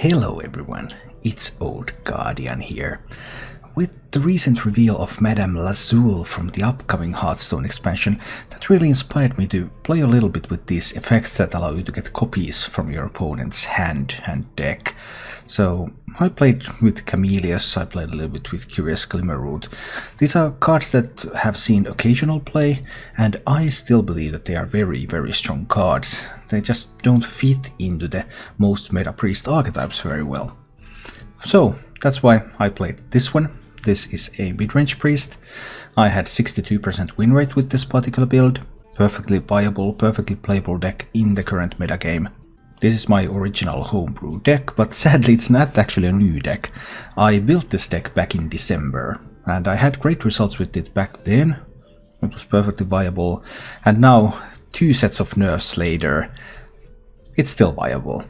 Hello everyone, it's Old Guardian here. With the recent reveal of Madame Lazul from the upcoming Hearthstone expansion, that really inspired me to play a little bit with these effects that allow you to get copies from your opponent's hand and deck. So I played with Camellias, I played a little bit with Curious Glimmerroot. These are cards that have seen occasional play, and I still believe that they are very strong cards. They just don't fit into the most meta priest archetypes very well. So that's why I played this one. This is a Midrange Priest. I had 62% win rate with this particular build. Perfectly viable, perfectly playable deck in the current meta game. This is my original homebrew deck, but sadly it's not actually a new deck. I built this deck back in December, and I had great results with it back then. It was perfectly viable, and now, 2 sets of nerfs later, it's still viable.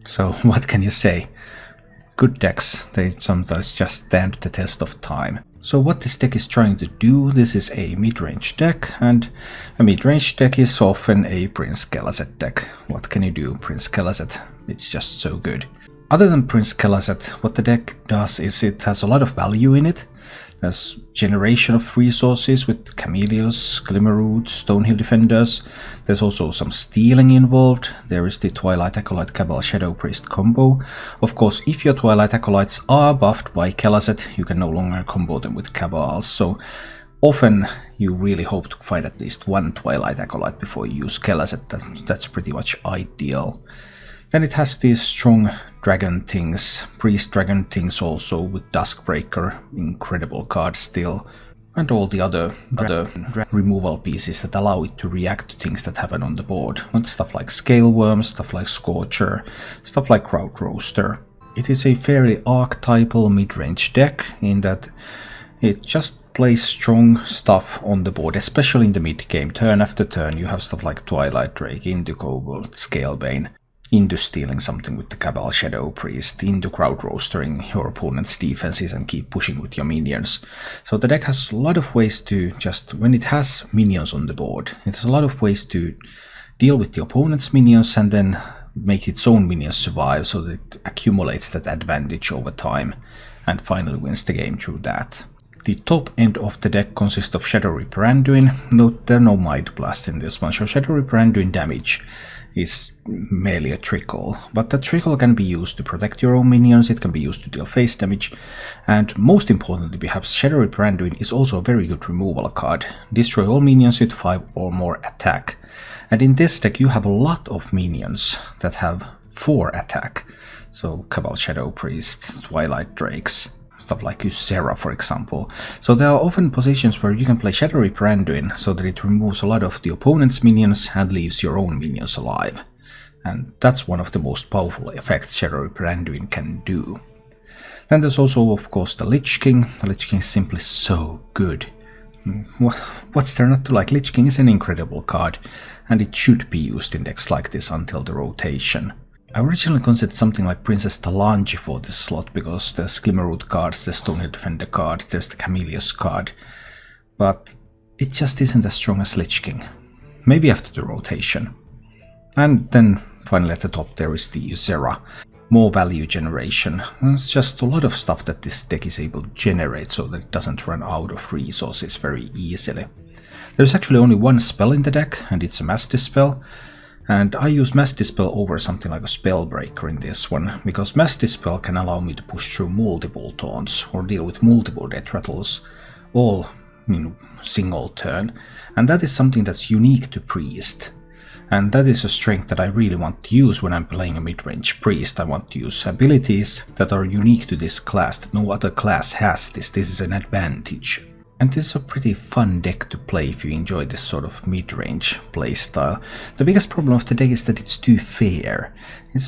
So what can you say? Good decks, they sometimes just stand the test of time. So what this deck is trying to do, this is a mid-range deck, and a mid-range deck is often a Prince Kelazet deck. What can you do, Prince Kelazet? It's just so good. Other than Prince Kelazet, what the deck does is it has a lot of value in it. There's generation of resources with Camellias, Glimmerroot, Stonehill Defenders. There's also some stealing involved. There is the Twilight Acolyte Cabal Shadow Priest combo. Of course, if your Twilight Acolytes are buffed by Kelazet, you can no longer combo them with Cabals. So often you really hope to find at least one Twilight Acolyte before you use Kelazet. That's pretty much ideal. Then it has these strong dragon things, priest dragon things also with Duskbreaker, incredible card still, and all the other removal pieces that allow it to react to things that happen on the board. And stuff like Scale Worm, stuff like Scorcher, stuff like Crowd Roaster. It is a fairly archetypal mid-range deck in that it just plays strong stuff on the board, especially in the mid-game. Turn after turn you have stuff like Twilight Drake, into Kobold, Scalebane, into stealing something with the Cabal Shadow Priest, into crowd roastering your opponent's defenses and keep pushing with your minions. So the deck has a lot of ways to just, when it has minions on the board, it has a lot of ways to deal with the opponent's minions and then make its own minions survive so that it accumulates that advantage over time and finally wins the game through that. The top end of the deck consists of Shadow Reaper Anduin. Note there are no Might Blasts in this one, so Shadow Reaper Anduin damage is merely a trickle, but that trickle can be used to protect your own minions, it can be used to deal face damage, and most importantly perhaps Shadow Reaper Anduin is also a very good removal card. Destroy all minions with 5 or more attack. And in this deck you have a lot of minions that have 4 attack, so Cabal Shadow Priest, Twilight Drakes, stuff like Ysera for example. So there are often positions where you can play Shadow Reaper Anduin so that it removes a lot of the opponent's minions and leaves your own minions alive. And that's one of the most powerful effects Shadow Reaper Anduin can do. Then there's also of course the Lich King. The Lich King is simply so good. What's there not to like? Lich King is an incredible card, and it should be used in decks like this until the rotation. I originally considered something like Princess Talanji for this slot, because there's Glimmerroot cards, there's Stonehill Defender cards, there's the Camellias card, but it just isn't as strong as Lich King. Maybe after the rotation. And then finally at the top there is the Ysera. More value generation. It's just a lot of stuff that this deck is able to generate so that it doesn't run out of resources very easily. There's actually only one spell in the deck, and it's a Mass Dispel. And I use Mass Dispel over something like a Spellbreaker in this one, because Mass Dispel can allow me to push through multiple taunts or deal with multiple death rattles, all in single turn. And that is something that's unique to Priest. And that is a strength that I really want to use when I'm playing a mid-range Priest. I want to use abilities that are unique to this class, that no other class has this. This is an advantage. And this is a pretty fun deck to play if you enjoy this sort of mid-range playstyle. The biggest problem of the deck is that it's too fair. It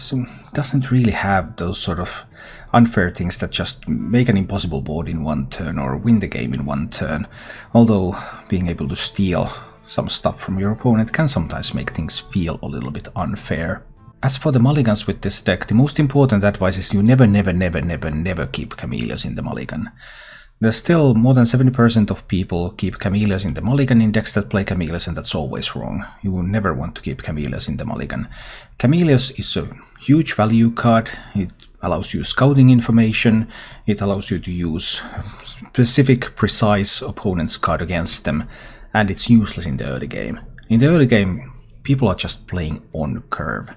doesn't really have those sort of unfair things that just make an impossible board in one turn or win the game in one turn. Although being able to steal some stuff from your opponent can sometimes make things feel a little bit unfair. As for the mulligans with this deck, the most important advice is you never keep Camellias in the mulligan. There's still more than 70% of people keep Camellias in the Mulligan in decks that play Camellias, and that's always wrong. You will never want to keep Camellias in the Mulligan. Camellias is a huge value card. It allows you scouting information, it allows you to use specific, precise opponent's card against them, and it's useless in the early game. In the early game, people are just playing on curve.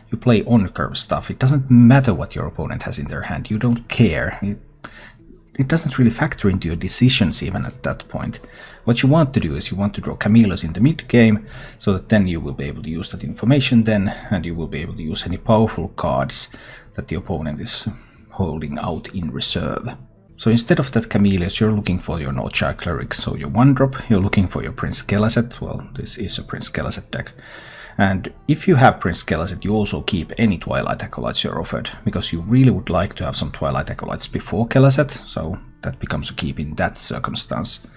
You play on curve stuff. It doesn't matter what your opponent has in their hand. You don't care. It doesn't really factor into your decisions even at that point. What you want to do is you want to draw Camellias in the mid game, so that then you will be able to use that information then, and you will be able to use any powerful cards that the opponent is holding out in reserve. So instead of that Camellias, you're looking for your No-Child Cleric, so your 1-drop, you're looking for your Prince Kelazet. Well, this is a Prince Kelazet deck. And if you have Prince Kelazet, you also keep any Twilight Acolytes you're offered, because you really would like to have some Twilight Acolytes before Kelazet, so that becomes a keep in that circumstance.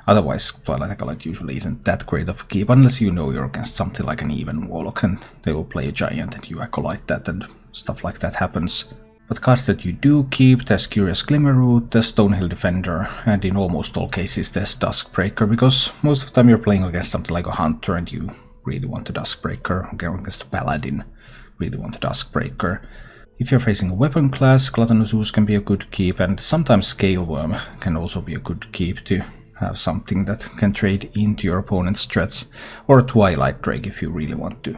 Otherwise, Twilight Acolyte usually isn't that great of a keep, unless you know you're against something like an even Warlock, and they will play a Giant and you Acolyte that, and stuff like that happens. But cards that you do keep, there's Curious Glimmerroot, there's Stonehill Defender, and in almost all cases there's Duskbreaker, because most of the time you're playing against something like a Hunter and you really want a Duskbreaker, against a Paladin, really want a Duskbreaker. If you're facing a weapon class, Gluttonous Ooze can be a good keep, and sometimes Scaleworm can also be a good keep to have something that can trade into your opponent's threats, or a Twilight Drake if you really want to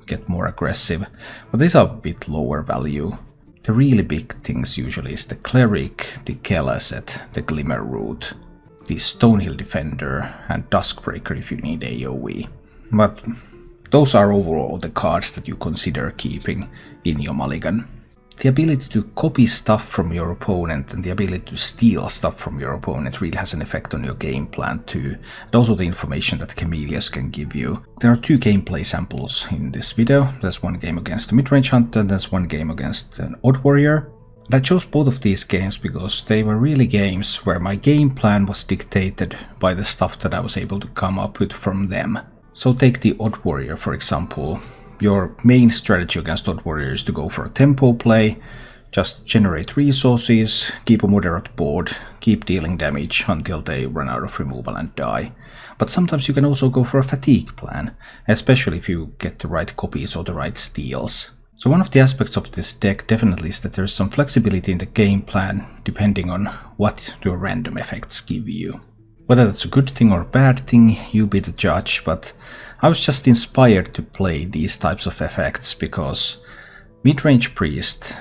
get more aggressive, but these are a bit lower value. The really big things usually is the Cleric, the Kelazet, the Glimmerroot, the Stonehill Defender, and Duskbreaker if you need AoE. But those are overall the cards that you consider keeping in your mulligan. The ability to copy stuff from your opponent and the ability to steal stuff from your opponent really has an effect on your game plan too, and also the information that Camellias can give you. There are 2 gameplay samples in this video. There's one game against a midrange hunter and there's one game against an odd warrior. And I chose both of these games because they were really games where my game plan was dictated by the stuff that I was able to come up with from them. So take the Odd Warrior for example. Your main strategy against Odd Warrior is to go for a tempo play, just generate resources, keep a moderate board, keep dealing damage until they run out of removal and die. But sometimes you can also go for a fatigue plan, especially if you get the right copies or the right steals. So one of the aspects of this deck definitely is that there's some flexibility in the game plan depending on what your random effects give you. Whether that's a good thing or a bad thing, you be the judge, but I was just inspired to play these types of effects because Midrange Priest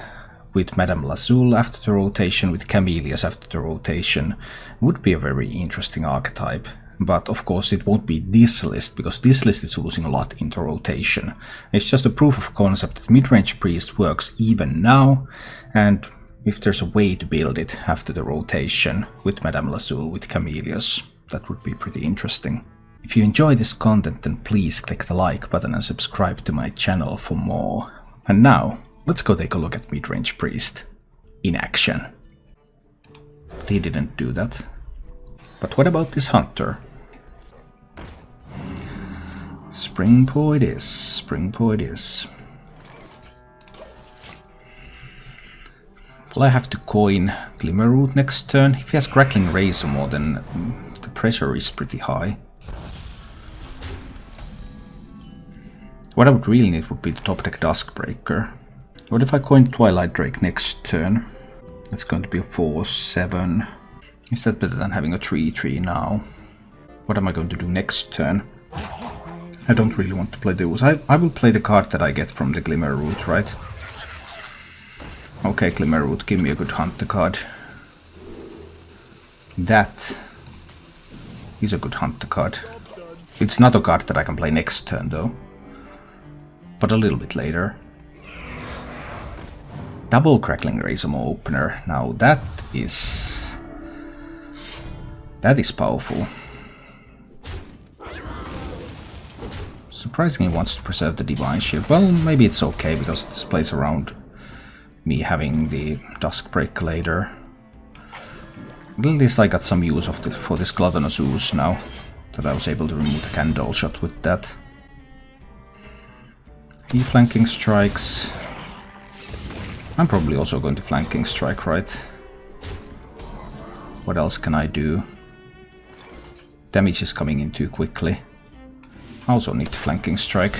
with Madame Lazul after the rotation, with Camellias after the rotation, would be a very interesting archetype. But of course it won't be this list, because this list is losing a lot into rotation. It's just a proof of concept that Midrange Priest works even now, and if there's a way to build it after the rotation with Madame Lazul, with Camellias, that would be pretty interesting. If you enjoy this content, then please click the like button and subscribe to my channel for more. And now, let's go take a look at Midrange Priest in action. But he didn't do that. But what about this Hunter? Springpaw it is, Springpaw it is. Will I have to coin Glimmerroot next turn? If he has Crackling Razormaw, then the pressure is pretty high. What I would really need would be the top deck Duskbreaker. What if I coin Twilight Drake next turn? It's going to be a 4/7. Is that better than having a 3/3 now? What am I going to do next turn? I don't really want to play those. I will play the card that I get from the Glimmerroot, right? Okay, Glimmerroot, give me a good Hunter card. That is a good Hunter card. It's not a card that I can play next turn though, but a little bit later. Double Crackling Razormaw opener. Now that is powerful. Surprisingly wants to preserve the Divine Shield. Well, maybe it's okay because this plays around me having the Duskbreaker later. At least I got some use of for this Gluttonous Ooze now, that I was able to remove the Candle Shot with that. He flanking strikes. I'm probably also going to flanking strike, right? What else can I do? Damage is coming in too quickly. I also need flanking strike.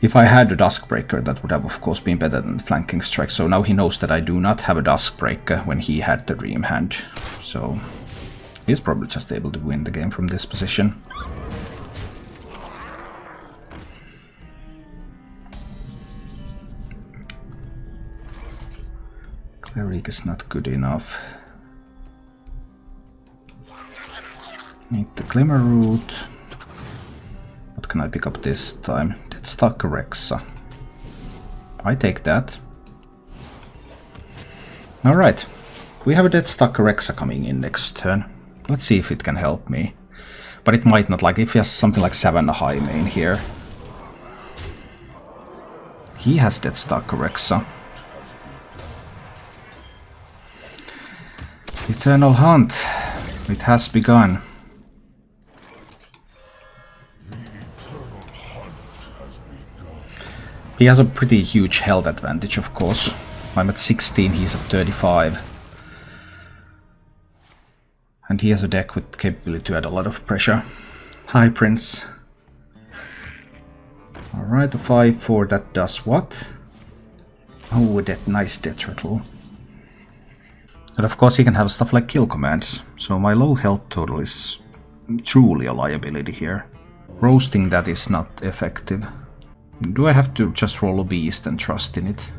If I had a Duskbreaker, that would have of course been better than the Flanking Strike, so now he knows that I do not have a Duskbreaker when he had the Dream Hand. So he's probably just able to win the game from this position. Cleric is not good enough. Need the Glimmer Root. What can I pick up this time? Deathstalker Rexa. I take that. Alright. We have a Deathstalker Rexa coming in next turn. Let's see if it can help me. But it might not, like if he has something like Savannah Jaime in here. He has Deathstalker Rexa. Eternal Hunt. It has begun. He has a pretty huge health advantage, of course. I'm at 16, he's at 35. And he has a deck with capability to add a lot of pressure. Hi, Prince. Alright, a 5-4, that does what? Oh, that nice death rattle. And of course he can have stuff like kill commands, so my low health total is truly a liability here. Roasting that is not effective. Do I have to just roll a beast and trust in it?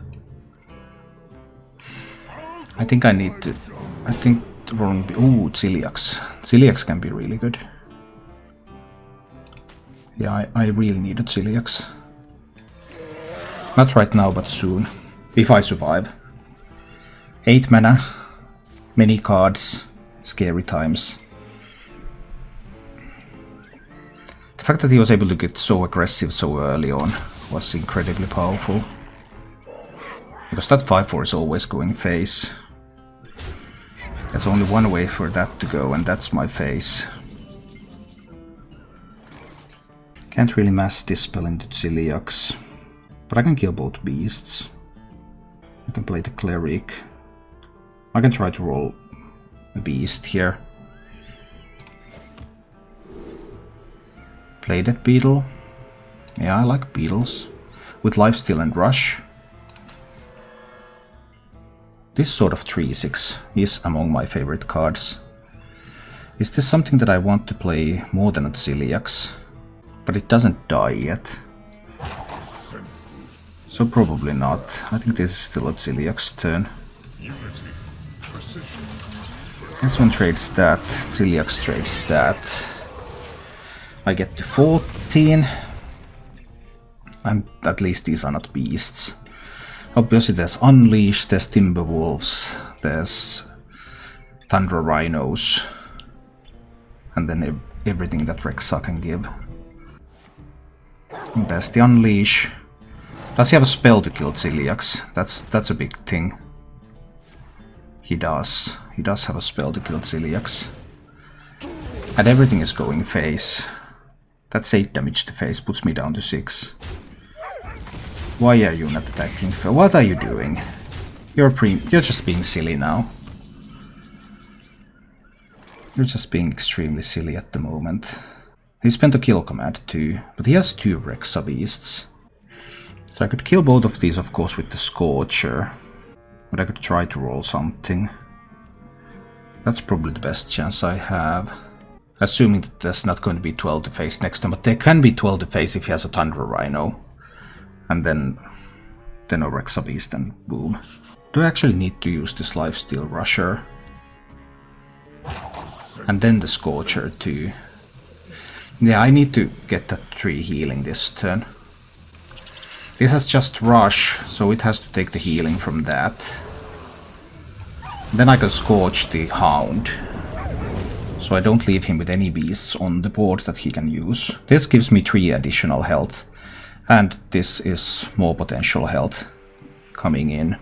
I think I need to... I think rolling... Ooh, Ciliax. Ciliax can be really good. Yeah, I really need a Ciliax. Not right now, but soon. If I survive. 8 mana. Many cards. Scary times. The fact that he was able to get so aggressive so early on was incredibly powerful. Because that 5-4 is always going face. There's only one way for that to go, and that's my face. Can't really mass dispel into Ciliax. But I can kill both beasts. I can play the Cleric. I can try to roll a beast here. Play that beetle. Yeah, I like beetles. With lifesteal and rush. This sort of 3-6 is among my favorite cards. Is this something that I want to play more than a Ciliax? But it doesn't die yet. So probably not. I think this is still a Ciliax turn. This one trades that. Ciliax trades that. I get to 14. And at least these are not beasts. Obviously there's Unleash, there's Timberwolves, there's Tundra Rhinos. And then everything that Rexa can give. And there's the Unleash. Does he have a spell to kill Ciliax? That's a big thing. He does. He does have a spell to kill Ciliax. And everything is going face. That's 8 damage to face, puts me down to 6. Why are you not attacking? What are you doing? You're just being silly now. You're just being extremely silly at the moment. He spent a kill command too, but he has 2 Rexa beasts. So I could kill both of these, of course, with the Scorcher. But I could try to roll something. That's probably the best chance I have. Assuming that there's not going to be 12 to face next time, but there can be 12 to face if he has a Tundra Rhino. And then a Rexa Beast and boom. Do I actually need to use this Lifesteal Rusher? And then the Scorcher too. Yeah, I need to get that 3 healing this turn. This has just Rush, so it has to take the healing from that. Then I can Scorch the Hound. So I don't leave him with any beasts on the board that he can use. This gives me 3 additional health. And this is more potential health coming in.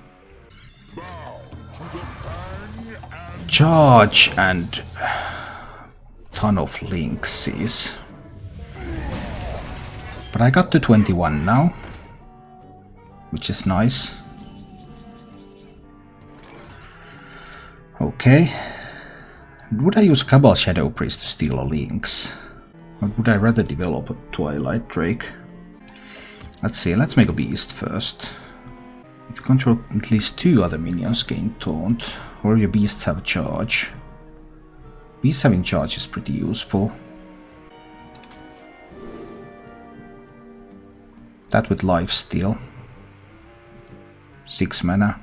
Charge and ton of Lynxes. But I got to 21 now, which is nice. Okay. Would I use Cabal Shadow Priest to steal a Lynx? Or would I rather develop a Twilight Drake? Let's see, let's make a beast first. If you control at least 2 other minions, gain taunt, or your beasts have charge. Beasts having charge is pretty useful. That with lifesteal. 6 mana.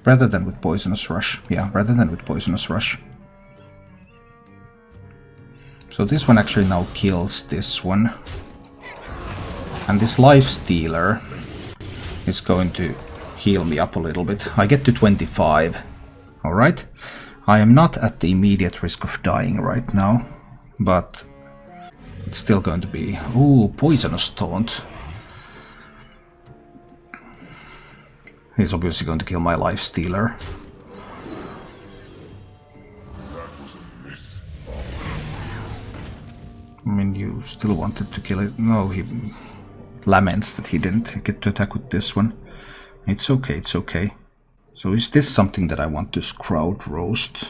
Rather than with Poisonous Rush. Yeah, rather than with Poisonous Rush. So this one actually now kills this one. And this Life Stealer is going to heal me up a little bit. I get to 25. Alright. I am not at the immediate risk of dying right now. But it's still going to be... Ooh, Poisonous Taunt. He's obviously going to kill my Life Stealer. I mean, you still wanted to kill it. No, he laments that he didn't get to attack with this one. It's okay, it's okay. So is this something that I want to Scrout Roast?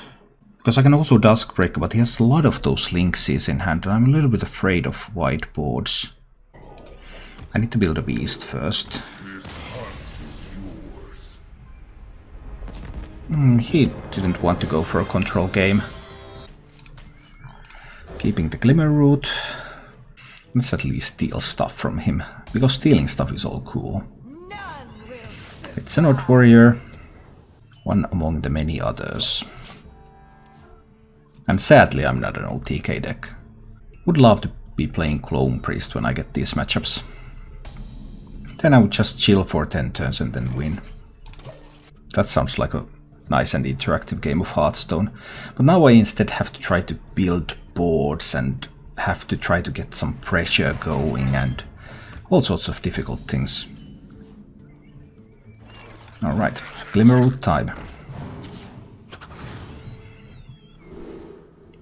Because I can also Duskbreaker, but he has a lot of those Lynxes in hand, and I'm a little bit afraid of white boards. I need to build a beast first. He didn't want to go for a control game. Keeping the Glimmer Root. Let's at least steal stuff from him, because stealing stuff is all cool. It's an Odd Warrior, one among the many others. And sadly, I'm not an OTK deck. Would love to be playing Clone Priest when I get these matchups. Then I would just chill for 10 turns and then win. That sounds like a nice and interactive game of Hearthstone. But now I instead have to try to build boards and have to try to get some pressure going and all sorts of difficult things. Alright, Glimmerroot time.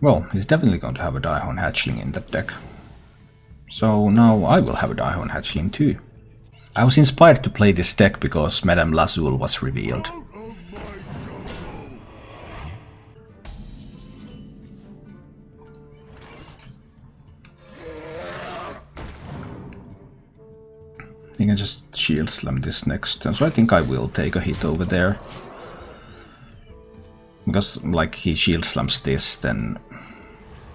Well, he's definitely going to have a Daihon Hatchling in that deck. So now I will have a Daihon Hatchling too. I was inspired to play this deck because Madame Lazul was revealed. He can just Shield Slam this next turn, so I think I will take a hit over there. Because, like, he Shield Slams this, then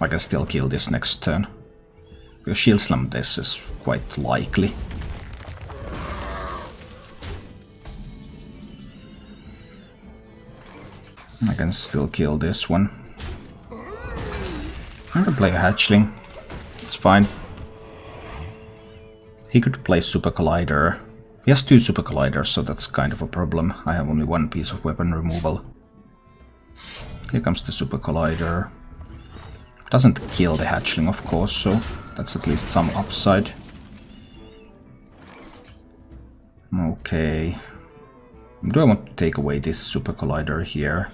I can still kill this next turn. Because Shield Slam this is quite likely. I can still kill this one. I can play a Hatchling. It's fine. He could play Super Collider. He has 2 Super Colliders, so that's kind of a problem. I have only 1 piece of weapon removal. Here comes the Super Collider. Doesn't kill the Hatchling, of course, so that's at least some upside. Okay. Do I want to take away this Super Collider here?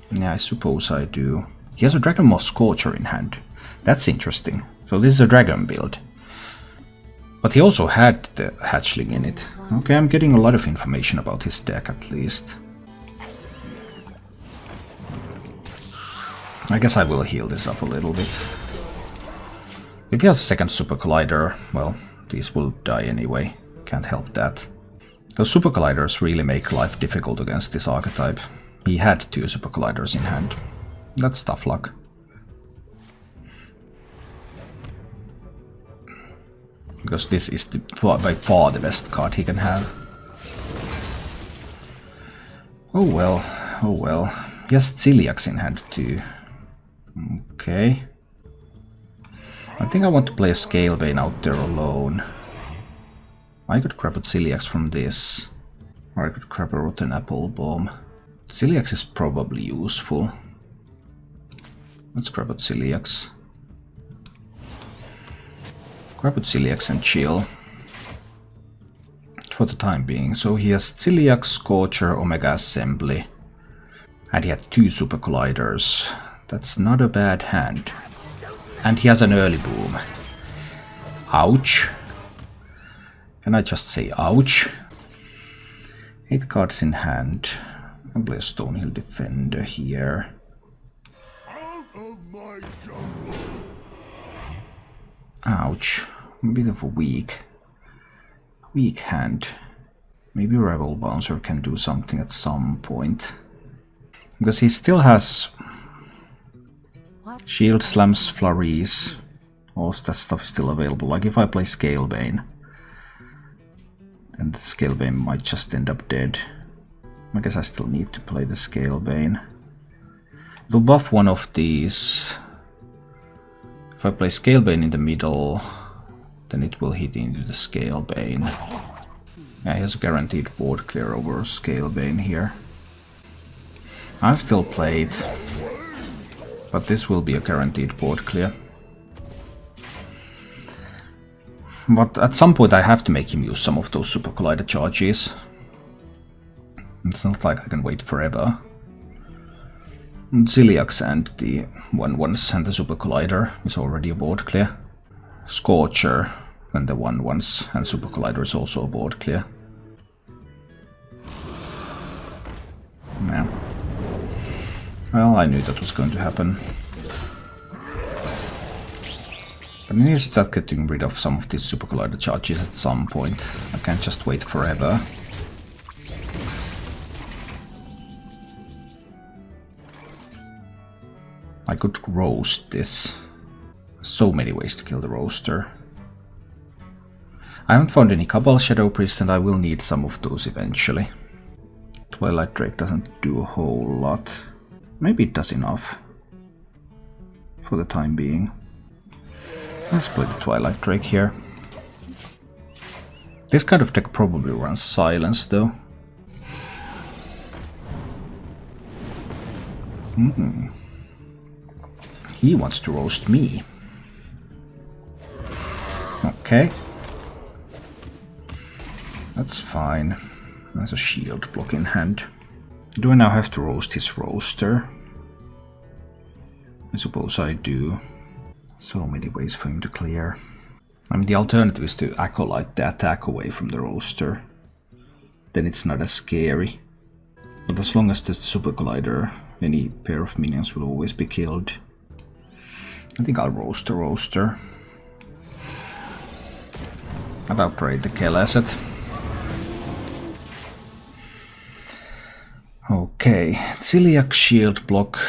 Yeah, I suppose I do. He has a Dragon Moss Scorcher in hand. That's interesting. So this is a dragon build. But he also had the Hatchling in it. Okay, I'm getting a lot of information about his deck at least. I guess I will heal this up a little bit. If he has a second Super Collider, well, these will die anyway. Can't help that. Those Super Colliders really make life difficult against this archetype. He had 2 Super Colliders in hand. That's tough luck. Because this is by far the best card he can have. Oh well, oh well. He has Ciliax in hand too. Okay. I think I want to play a Scalebane out there alone. I could grab a Ciliax from this. Or I could grab a Rotten Apple Bomb. Ciliax is probably useful. Let's grab a Ciliax. Grab a Ciliax and chill. For the time being. So he has Ciliax, Scorcher, Omega Assembly. And he had 2 Super Colliders. That's not a bad hand. And he has an early boom. Ouch. Can I just say ouch? 8 cards in hand. I'll play a Stonehill Defender here. Ouch. A bit of a weak hand. Maybe Rebel Bouncer can do something at some point. Because he still has Shield Slams, Flurries. All that stuff is still available. Like if I play Scalebane, then the Scalebane might just end up dead. I guess I still need to play the Scalebane. It'll buff one of these. If I play Scalebane in the middle, then it will hit into the Scalebane. Yeah, he has a guaranteed board clear over Scalebane here. I'll still play it, but this will be a guaranteed board clear. But at some point I have to make him use some of those Super Collider charges. It's not like I can wait forever. Ziliax and the 1/1s and the Super Collider is already a board clear. Scorcher and the 1/1s and Super Collider is also a board clear. Yeah. Well, I knew that was going to happen. But I need to start getting rid of some of these Super Collider charges at some point. I can't just wait forever. I could roast this. So many ways to kill the roaster. I haven't found any Cabal Shadow Priest and I will need some of those eventually. Twilight Drake doesn't do a whole lot. Maybe it does enough. For the time being. Let's play the Twilight Drake here. This kind of deck probably runs Silence though. He wants to roast me. Okay. That's fine. There's a shield block in hand. Do I now have to roast his roaster? I suppose I do. So many ways for him to clear. I mean, the alternative is to Acolyte the attack away from the roaster. Then it's not as scary. But as long as there's the Super Collider, any pair of minions will always be killed. I think I'll roast the roaster. And I'll upgrade the Kill asset. Okay, Ziliac shield block.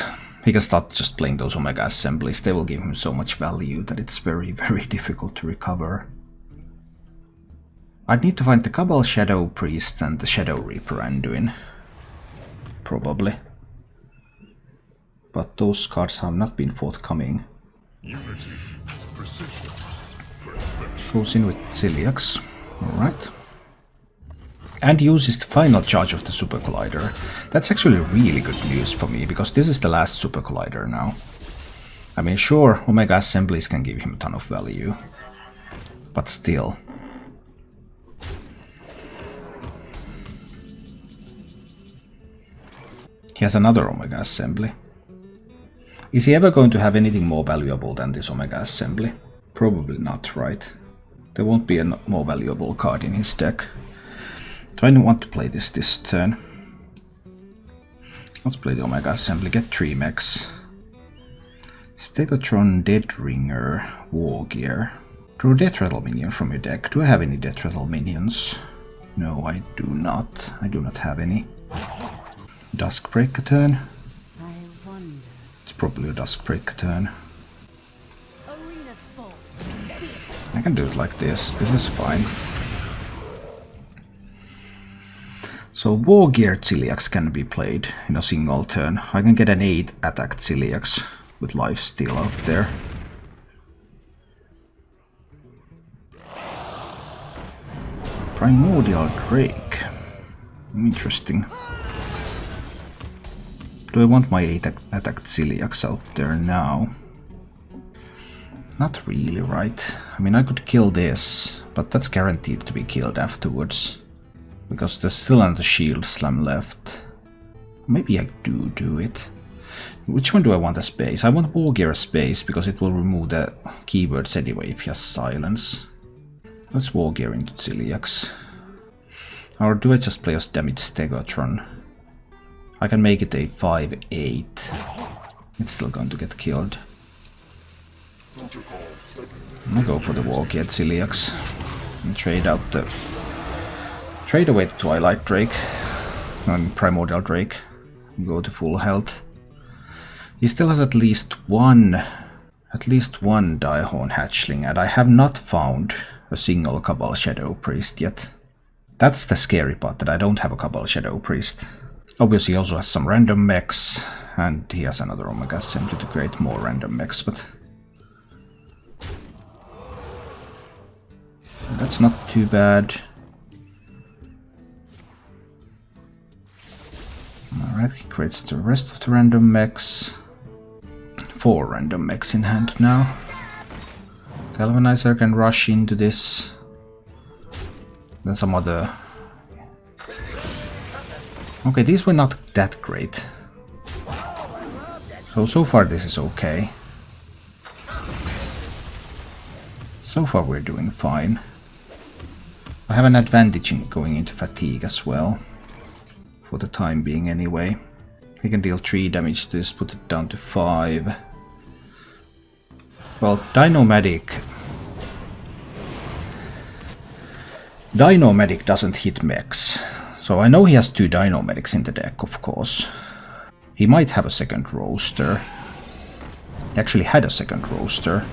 He can start just playing those Omega Assemblies. They will give him so much value that it's very, very difficult to recover. I'd need to find the Cabal Shadow Priest and the Shadow Reaper Anduin. Probably. But those cards have not been forthcoming. Unity, precision, goes in with Ziliax. Alright. And uses the final charge of the Super Collider. That's actually really good news for me, because this is the last Super Collider now. I mean, sure, Omega Assemblies can give him a ton of value. But still. He has another Omega Assembly. Is he ever going to have anything more valuable than this Omega Assembly? Probably not, right? There won't be a more valuable card in his deck. Do I want to play this turn? Let's play the Omega Assembly, get 3 mechs. Stegatron, Deadringer, Wargear. Draw Death Rattle minion from your deck. Do I have any Death Rattle minions? No, I do not. I do not have any. Duskbreaker turn. It's probably a Duskbreaker turn. I can do it like this. This is fine. So Wargear Ziliax can be played in a single turn. I can get an 8 attack Ziliax with lifesteal out there. Primordial Drake. Interesting. Do I want my 8 attack Ziliax out there now? Not really, right? I mean, I could kill this, but that's guaranteed to be killed afterwards. Because there's still another shield slam left. Maybe I do it. Which one do I want as base? I want Wargear as base because it will remove the keywords anyway if he has silence. Let's Wargear into Ziliax. Or do I just play as damage Stegatron? I can make it a 5/8. It's still going to get killed. I go for the walkie at Celiax and trade away the Twilight Drake and Primordial Drake and go to full health. He still has at least one Diehorn hatchling, and I have not found a single Cabal Shadow Priest yet. That's the scary part, that I don't have a Cabal Shadow Priest. Obviously he also has some random mechs, and he has another Omega Assembly to create more random mechs, but that's not too bad. Alright, he creates the rest of the random mechs. 4 random mechs in hand now. Galvanizer can rush into this. Then some other... Okay, these were not that great. So far this is okay. So far we're doing fine. I have an advantage in going into fatigue as well. For the time being anyway. He can deal 3 damage to this, put it down to 5. Well, Dino-Medic doesn't hit mechs. So I know he has 2 Dino-Medics in the deck, of course. He might have a second roster. He actually had a second roster.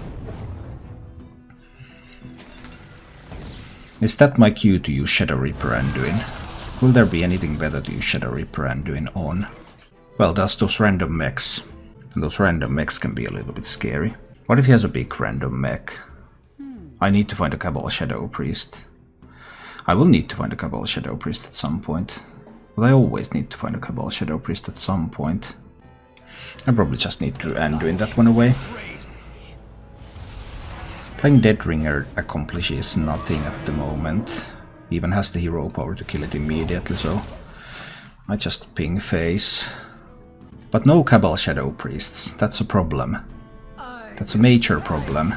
Is that my cue to use Shadow Reaper Anduin? Will there be anything better to use Shadow Reaper Anduin on? Well, there's those random mechs. And those random mechs can be a little bit scary. What if he has a big random mech? I need to find a Cabal Shadow Priest. I will need to find a Cabal Shadow Priest at some point. But I always need to find a Cabal Shadow Priest at some point. I probably just need to Anduin that one away. Playing Deadringer accomplishes nothing at the moment. He even has the hero power to kill it immediately, so I just ping face. But no Cabal Shadow Priests, that's a problem. That's a major problem.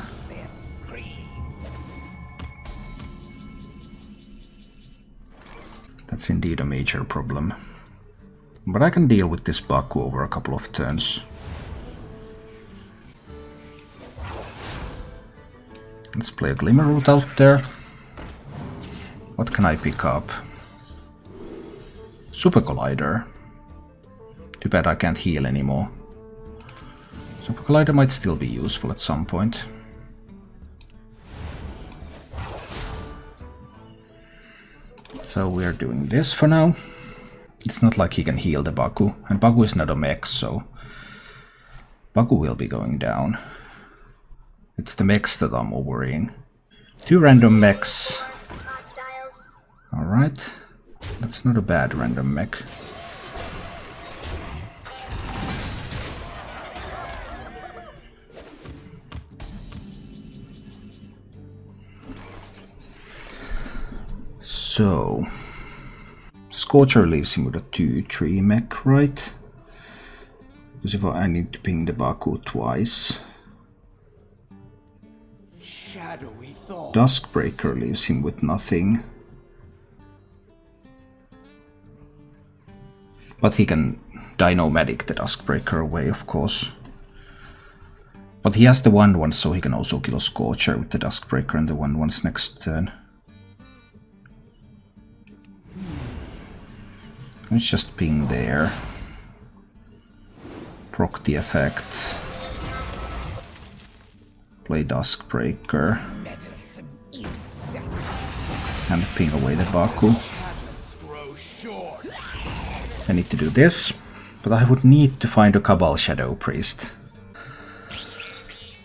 That's indeed a major problem. But I can deal with this Baku over a couple of turns. Let's play a Glimmerroot out there. What can I pick up? Super Collider. Too bad I can't heal anymore. Super Collider might still be useful at some point. So we're doing this for now. It's not like he can heal the Baku, and Baku is not a mech, so Baku will be going down. It's the mechs that I'm worrying. 2 random mechs. Alright. That's not a bad random mech. So, Scorcher leaves him with a 2-3 mech, right? Because if I need to ping the Baku twice. Duskbreaker leaves him with nothing. But he can Dino-Medic the Duskbreaker away, of course. But he has the 1/1, so he can also kill a Scorcher with the Duskbreaker and the 1/1s next turn. Let's just ping there. Proc the effect. Play Duskbreaker. And ping away the Baku. I need to do this, but I would need to find a Cabal Shadow Priest.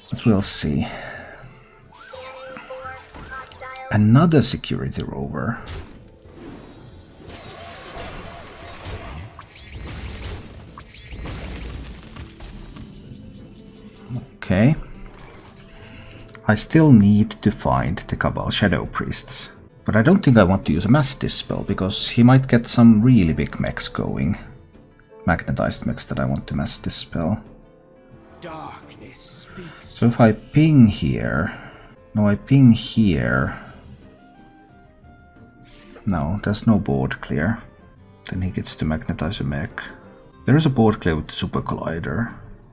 But we'll see. Another Security Rover. Okay. I still need to find the Cabal Shadow Priests. But I don't think I want to use a Mass Dispel, because he might get some really big mechs going. Magnetized mechs that I want to Mass Dispel. So if I ping here... No, I ping here... No, there's no board clear. Then he gets to magnetize a mech. There is a board clear with the Super Collider.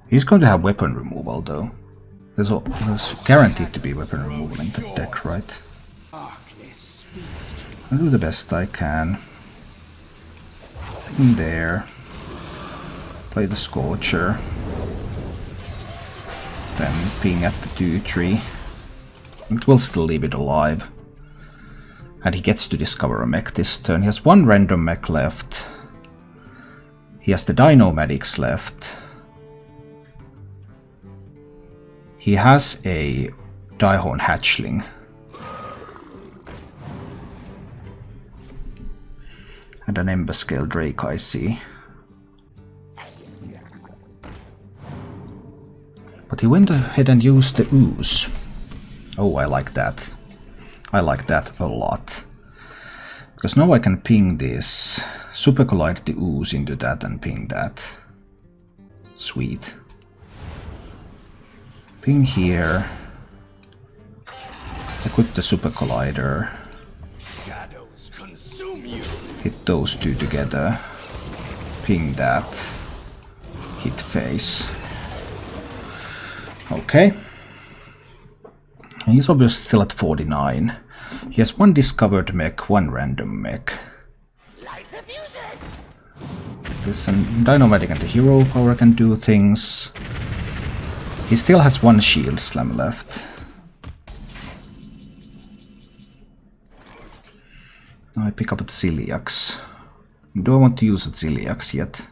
He's going to have weapon removal though. There's guaranteed to be weapon removal in the deck, right? I'll do the best I can. In there. Play the Scorcher. Then ping at the 2-3. It will still leave it alive. And he gets to discover a mech this turn. He has one random mech left. He has the Dino-Medics left. He has a Daihorn Hatchling. And an Ember Scale Drake, I see. But he went ahead and used the Ooze. Oh, I like that. I like that a lot. Because now I can ping this. Super Collide the Ooze into that and ping that. Sweet. Ping here. Equip the Super Collider. Shadows consume you. Hit those two together. Ping that. Hit face. Okay. He's obviously still at 49. He has one discovered mech, one random mech. Light the fuses. This and Dino-Medic and the Hero Power can do things. He still has one Shield Slam left. Now I pick up the Ziliax. Do I want to use a Ziliax yet?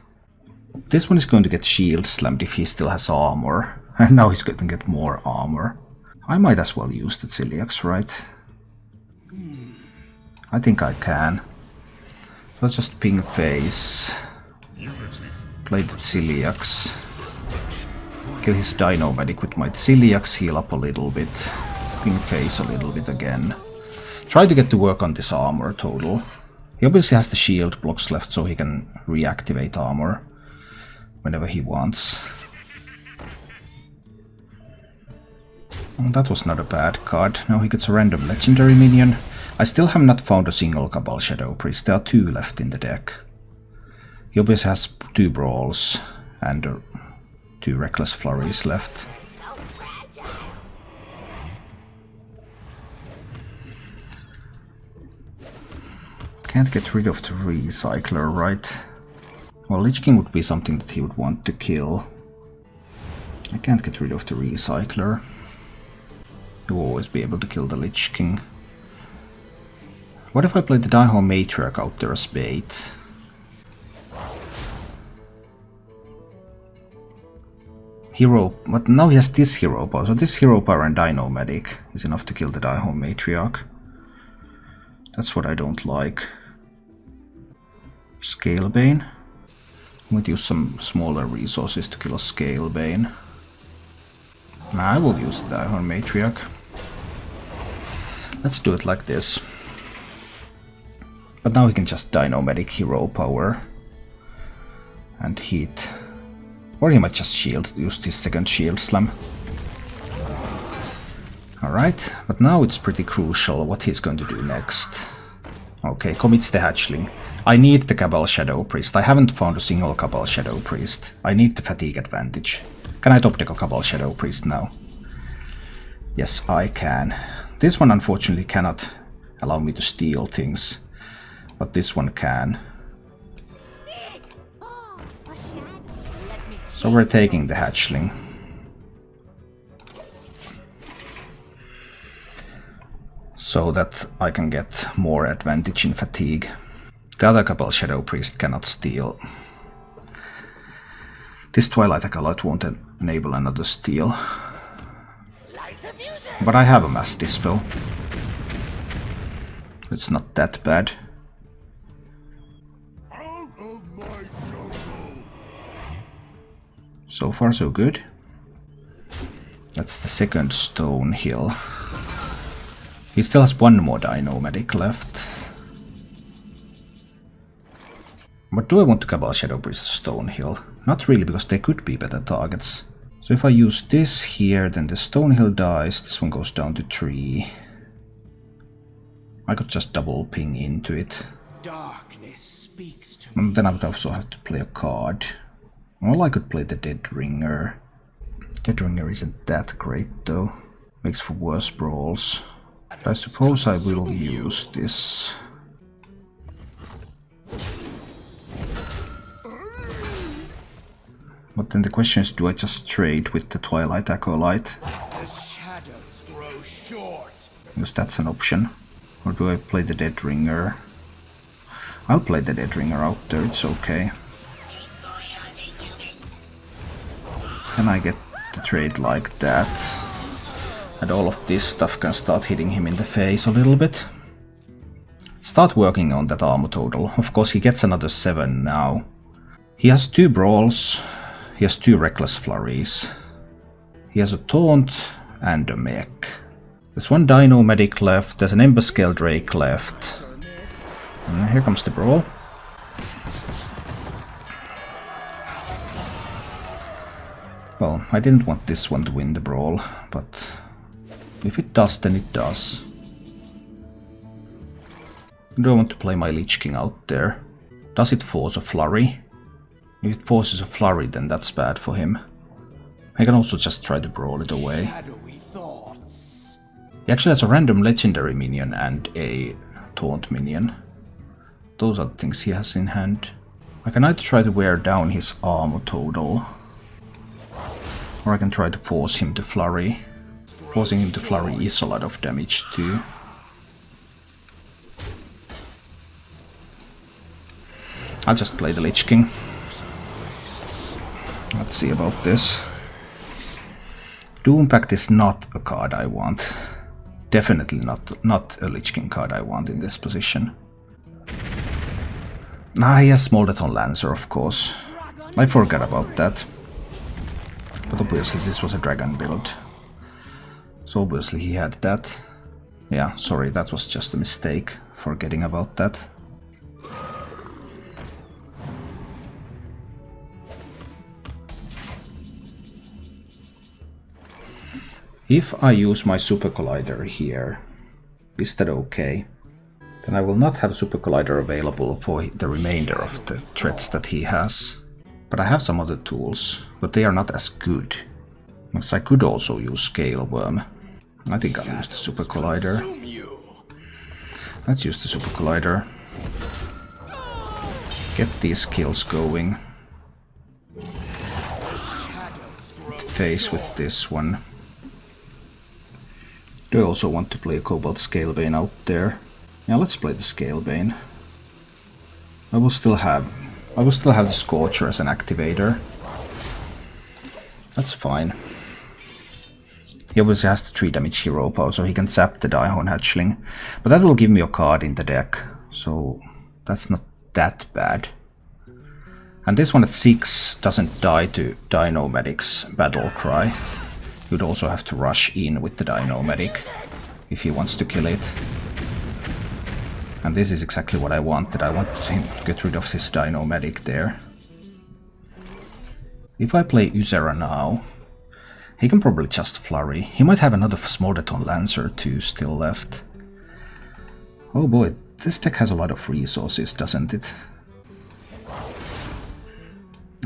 This one is going to get Shield Slammed if he still has armor. And now he's going to get more armor. I might as well use the Ziliax, right? I think I can. Let's just ping face. Play the Ziliax. Kill his Dino-Medic with my Ziliax, heal up a little bit. Ping face a little bit again. Try to get to work on this armor total. He obviously has the shield blocks left, so he can reactivate armor whenever he wants. Well, that was not a bad card. Now he gets a random legendary minion. I still have not found a single Cabal Shadow Priest. There are 2 left in the deck. He obviously has 2 Brawls and 2 Reckless Flurries left. Can't get rid of the Recycler, right? Well, Lich King would be something that he would want to kill. I can't get rid of the Recycler. He will always be able to kill the Lich King. What if I play the Daihorn Matriarch out there as bait? Hero, but now he has this hero power, so this hero power and Dino-Medic is enough to kill the Daihorn Matriarch. That's what I don't like. Scalebane. I'm going to use some smaller resources to kill a Scalebane. I will use the Daihorn Matriarch. Let's do it like this. But now he can just Dino-Medic hero power and hit. Or he might just use his second shield slam. Alright, but now it's pretty crucial what he's going to do next. Okay, commits the hatchling. I need the Cabal Shadow Priest. I haven't found a single Cabal Shadow Priest. I need the fatigue advantage. Can I top deck a Cabal Shadow Priest now? Yes, I can. This one unfortunately cannot allow me to steal things, but this one can. So we're taking the hatchling. So that I can get more advantage in fatigue. The other Cabal Shadow Priest cannot steal. This Twilight Acolyte won't enable another steal. But I have a Mass Dispel. It's not that bad. So far so good. That's the second Stone Hill. He still has one more Dino-Medic left. But do I want to Cabal Shadow Priest Stone Hill? Not really, because they could be better targets. So if I use this here, then the Stone Hill dies, this one goes down to 3. I could just double ping into it. Darkness speaks to And then I would also have to play a card. Well, I could play the Dead Ringer. Deadringer isn't that great though. Makes for worse brawls. But I suppose I will use this. But then the question is, do I just trade with the Twilight Acolyte? The shadows grow short. Because that's an option. Or do I play the Deadringer? I'll play the Deadringer out there, it's okay. Can I get the trade like that? And all of this stuff can start hitting him in the face a little bit. Start working on that armor total. Of course he gets another 7 now. He has 2 brawls. He has 2 reckless flurries. He has a taunt and a mech. There's 1 Dino Medic left. There's an Emberscale Drake left. And here comes the brawl. Well, I didn't want this one to win the brawl, but if it does, then it does. I don't want to play my Lich King out there. Does it force a flurry? If it forces a flurry, then that's bad for him. I can also just try to brawl it away. Shadowy thoughts. He actually has a random legendary minion and a taunt minion. Those are the things he has in hand. I can either try to wear down his armor total, or I can try to force him to flurry. Forcing him to flurry is a lot of damage too. I'll just play the Lich King. Let's see about this. Doom Pact is not a card I want. Definitely not a Lich King card I want in this position. He has Smoldeton Lancer, of course. I forgot about that. But obviously this was a dragon build. So obviously he had that. Yeah, sorry, that was just a mistake. Forgetting about that. If I use my Super Collider here, is that okay? Then I will not have Super Collider available for the remainder of the threats that he has. But I have some other tools, but they are not as good. Because I could also use Scale Worm. I think I'll use the Super Collider. Let's use the Super Collider. Get these kills going. Face with this one. Do I also want to play a Cobalt Scalebane out there? Yeah, let's play the Scalebane. I will still have the Scorcher as an activator. That's fine. He obviously has the 3 damage hero power, so he can zap the Daihorn Hatchling. But that will give me a card in the deck, so that's not that bad. And this one at 6 doesn't die to Dino Medic's Battle Cry. You'd also have to rush in with the Dino Medic if he wants to kill it. And this is exactly what I wanted. I wanted him to get rid of his Dino Medic there. If I play Ysera now, he can probably just flurry. He might have another Smoldeton Lancer too still left. Oh boy, this deck has a lot of resources, doesn't it?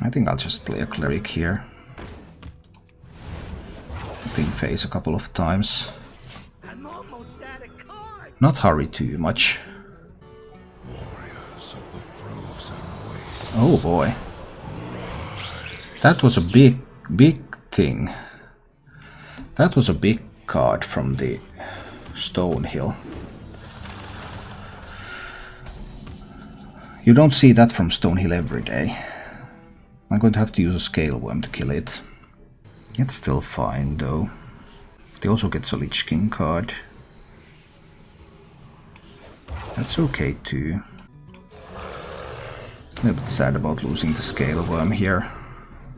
I think I'll just play a Cleric here. Ping phase a couple of times. Not hurry too much. Oh boy. That was a big thing. That was a big card from the Stonehill. You don't see that from Stonehill every day. I'm going to have to use a Scale Worm to kill it. It's still fine though. He also gets a Lich King card. That's okay too. A little bit sad about losing the Scale Worm here,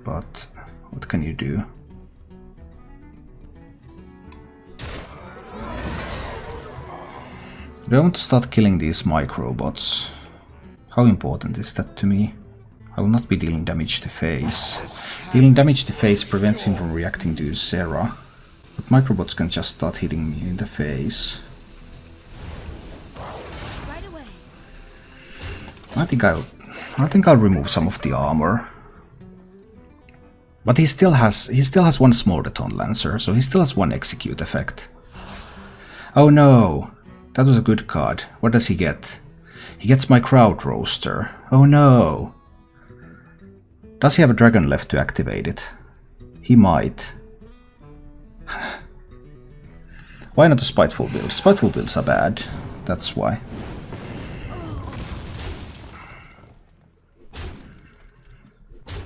but what can you do? Do I want to start killing these microbots? How important is that to me? I will not be dealing damage to face. Dealing damage to face prevents him from reacting to Ysera, but microbots can just start hitting me in the face. I think I'll remove some of the armor. But he still has one Smolderton Lancer, so he still has one execute effect. Oh no! That was a good card. What does he get? He gets my Crowd Roaster. Oh no! Does he have a dragon left to activate it? He might. Why not a Spiteful build? Spiteful builds are bad. That's why.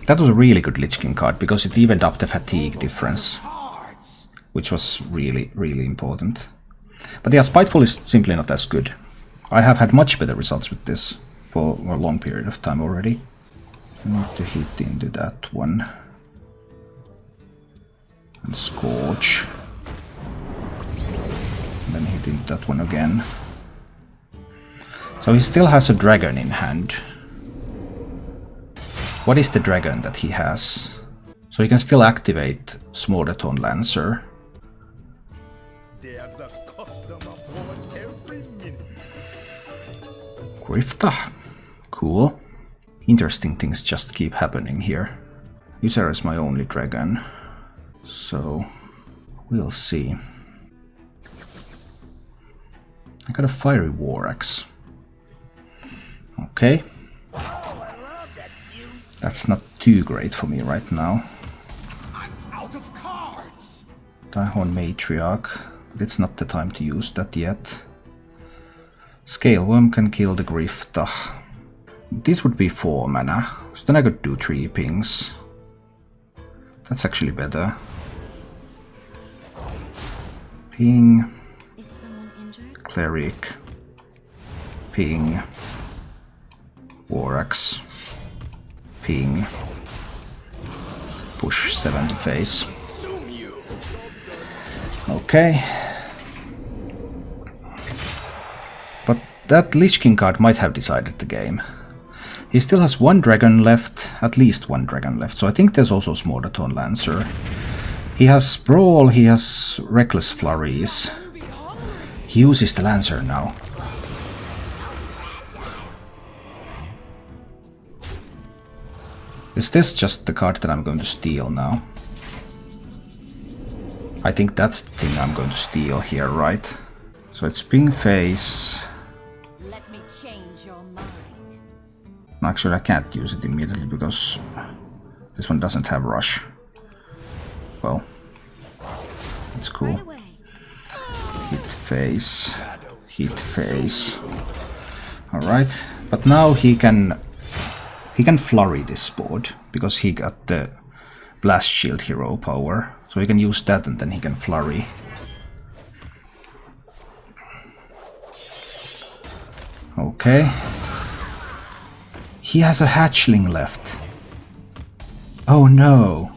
That was a really good Lich King card because it evened up the fatigue difference, which was really, really important. But yeah, Spiteful is simply not as good. I have had much better results with this for a long period of time already. I need to hit into that one. And Scorch. And then hit into that one again. So he still has a dragon in hand. What is the dragon that he has? So he can still activate Smolderton Lancer. There's a customer for every minute. Grifta. Cool. Interesting things just keep happening here. Ysera is my only dragon. So we'll see. I got a Fiery War Axe. Okay. That's not too great for me right now. I'm out of cards. Daihon Matriarch, but it's not the time to use that yet. Scale Worm can kill the Grifta. This would be 4 mana, so then I could do 3 pings. That's actually better. Ping. Is someone injured? Cleric. Ping. War Axe. Ping. Push 7 to face. Okay. But that Lich King card might have decided the game. He still has one dragon left, at least one dragon left, so I think there's also Smolderton Lancer. He has Brawl, he has Reckless Flurries. He uses the Lancer now. Is this just the card that I'm going to steal now? I think that's the thing I'm going to steal here, right? So it's Ping Face. Let me change your mind. Actually, I can't use it immediately because this one doesn't have Rush. Well, it's cool. Right away. Hit Face. Hit Face. Alright, but now he can flurry this board because he got the Blast Shield hero power. So he can use that and then he can flurry. Okay. He has a hatchling left. Oh no.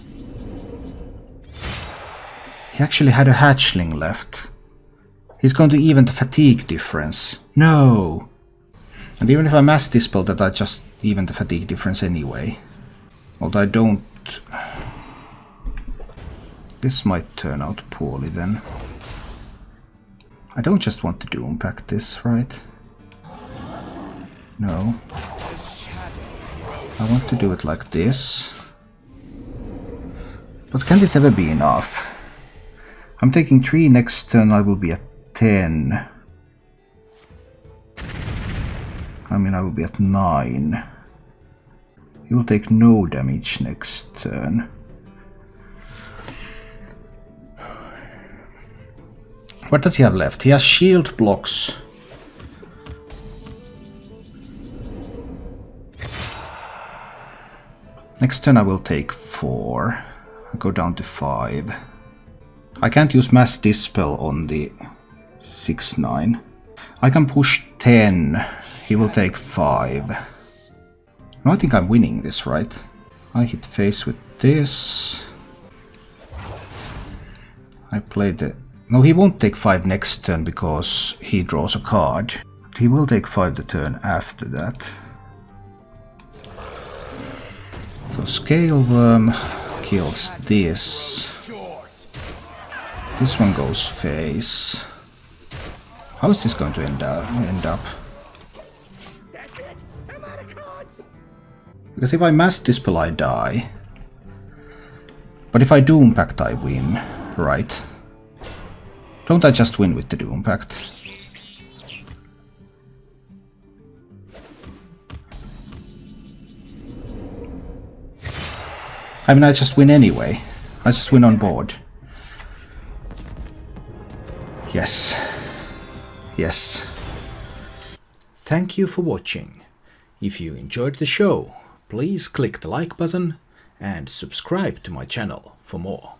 He actually had a hatchling left. He's going to even the fatigue difference. No. And even if I mass dispel that, I just even the fatigue difference anyway. Although I don't... This might turn out poorly then. I don't just want to Doom Pact this, right? No. I want to do it like this. But can this ever be enough? I'm taking 3 next turn, I will be at 10. I mean, I will be at 9. He will take no damage next turn. What does he have left? He has shield blocks. Next turn I will take 4. I go down to 5. I can't use Mass Dispel on the 6/9. I can push 10. He will take 5. No, I think I'm winning this, right? I hit face with this. I play the... No, he won't take 5 next turn because he draws a card. But he will take 5 the turn after that. So Scale Worm kills this. This one goes face. How is this going to end up? Because if I Mass Dispel, I die. But if I Doom Pact, I win, right? Don't I just win with the Doom Pact? I mean, I just win anyway. I just win on board. Yes. Yes. Thank you for watching. If you enjoyed the show, please click the like button and subscribe to my channel for more.